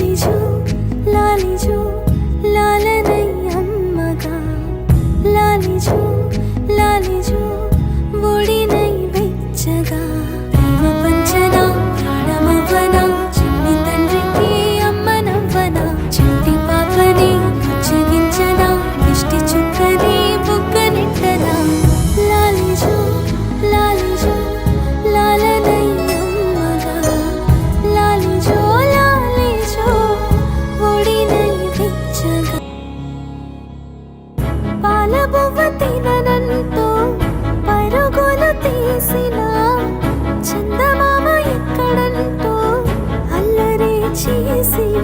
లాలిజో లాలిజో లాలనై అమ్మగా లాలిజో లాలిజో ఒడినై వెచ్చగా ప్రేమ పంచనా ప్రాణమవ్వనా చిన్ని తండ్రికి అమ్మనవ్వనా చిట్టి పాపని బుజ్జగించనా దిష్టి చుక్కని బుగ్గ నింటనా లాలిజో లాలిజో లాలనై అమ్మగా లాలిజో లాలిజో ఒడినై వెచ్చగా పాలబువ్వ తిననంటూ పరుగులు తీసిన చందమామ ఎక్కడంటూ అల్లరి చేసిన